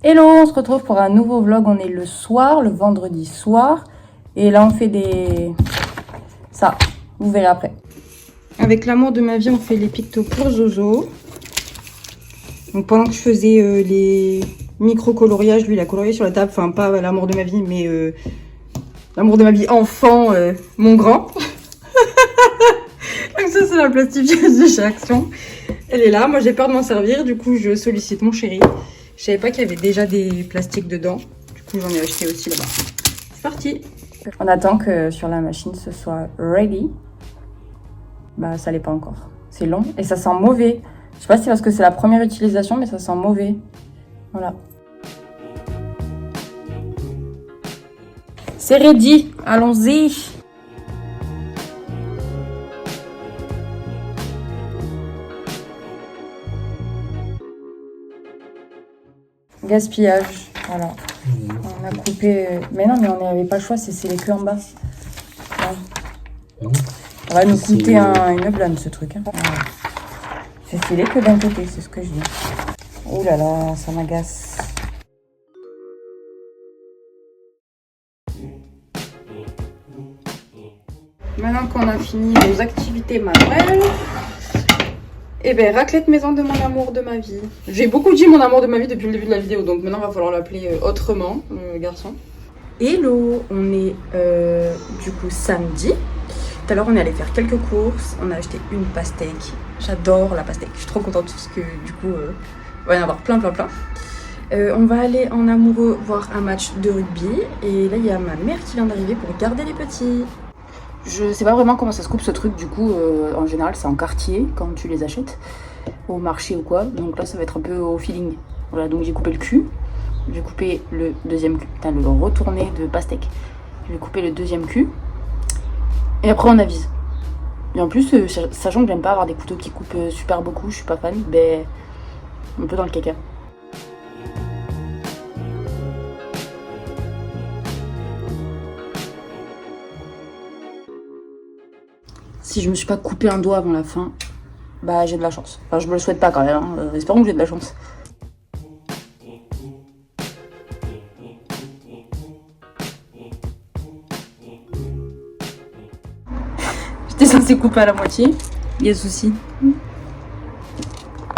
Hello, on se retrouve pour un nouveau vlog. On est le soir, le vendredi soir. Et là, on fait des... Ça, vous verrez après. Avec l'amour de ma vie, on fait les pictos pour Zozo. Donc pendant que je faisais les micro-coloriages, lui, il a colorié sur la table. Enfin, pas l'amour de ma vie, mais l'amour de ma vie enfant, mon grand. Donc ça, c'est la plastifieuse de chez Action. Elle est là. Moi, j'ai peur de m'en servir. Du coup, je sollicite mon chéri. Je savais pas qu'il y avait déjà des plastiques dedans. Du coup, j'en ai acheté aussi là-bas. C'est parti. On attend que sur la machine, ce soit ready. Bah, ça l'est pas encore. C'est long et ça sent mauvais. Je sais pas si c'est parce que c'est la première utilisation, mais ça sent mauvais. Voilà. C'est ready. Allons-y. Gaspillage, voilà. On a coupé... Mais non, mais on n'avait pas le choix, c'est les queues en bas. Ouais. Ça va nous coûter une blinde, ce truc. Hein. Voilà. C'est filé que d'un côté, c'est ce que je dis. Ouh là là, ça m'agace. Maintenant qu'on a fini nos activités manuelles, eh ben, raclette maison de mon amour de ma vie. J'ai beaucoup dit mon amour de ma vie depuis le début de la vidéo, donc maintenant il va falloir l'appeler autrement, le garçon. Hello, on est du coup samedi. Tout à l'heure on est allé faire quelques courses, on a acheté une pastèque. J'adore la pastèque, je suis trop contente parce que du coup il va y en avoir plein. On va aller en amoureux voir un match de rugby et là il y a ma mère qui vient d'arriver pour garder les petits. Je sais pas vraiment comment ça se coupe ce truc, du coup en général c'est en quartier quand tu les achètes au marché ou quoi, donc là ça va être un peu au feeling. Voilà, donc j'ai coupé le cul, j'ai coupé le deuxième cul, putain, le retourné de pastèque, j'ai coupé le deuxième cul et après on avise. Et en plus sachant que j'aime pas avoir des couteaux qui coupent super beaucoup, je suis pas fan, ben un peu dans le caca. Si je me suis pas coupé un doigt avant la fin, bah j'ai de la chance. Enfin, je me le souhaite pas quand même, hein. Espérons que j'ai de la chance. J'étais censée couper à la moitié. Il y a souci.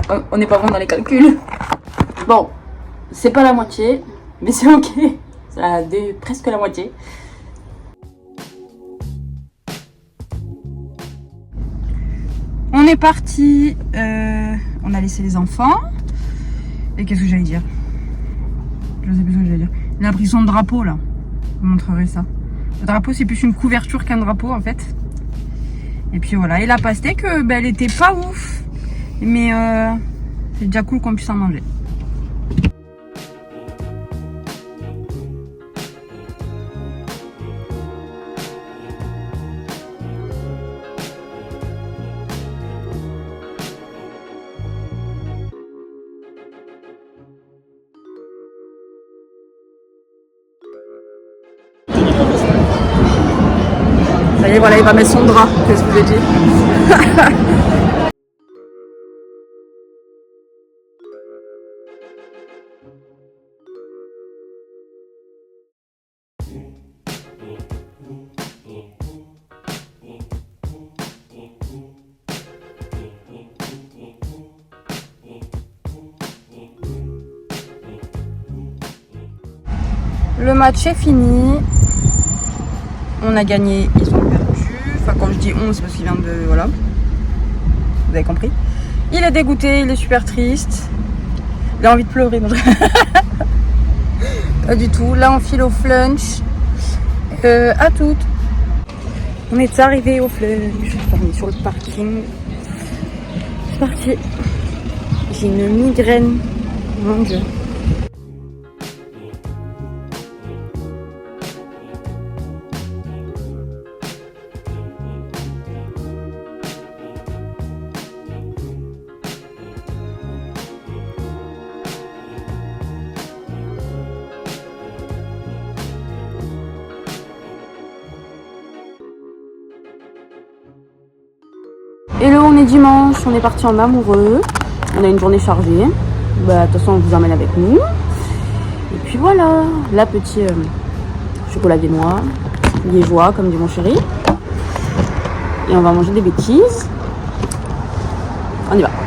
On n'est pas bon dans les calculs. Bon, c'est pas la moitié, mais c'est ok. C'est presque la moitié. On est parti, on a laissé les enfants. Et qu'est-ce que j'allais dire? Je sais plus ce que j'allais dire. Il a pris son drapeau là. Je vous montrerai ça. Le drapeau c'est plus une couverture qu'un drapeau en fait. Et puis voilà. Et la pastèque, ben, elle était pas ouf. Mais c'est déjà cool qu'on puisse en manger. Ça y est, voilà, il va mettre son drap, qu'est-ce que je vous ai dit. Le match est fini. On a gagné, ils ont perdu. Enfin, quand je dis on, c'est parce qu'il vient de... Voilà. Vous avez compris. Il est dégoûté, il est super triste. Il a envie de pleurer. Pas du tout. Là, on file au flunch. À toutes. On est arrivé au flunch. On est sur le parking. C'est parti. J'ai une migraine. Mon Dieu. Hello, on est dimanche, on est parti en amoureux. On a une journée chargée. Bah, de toute façon, on vous emmène avec nous. puis voilà, la petite chocolat viennois, liégeois comme dit mon chéri. Et on va manger des bêtises. On y va.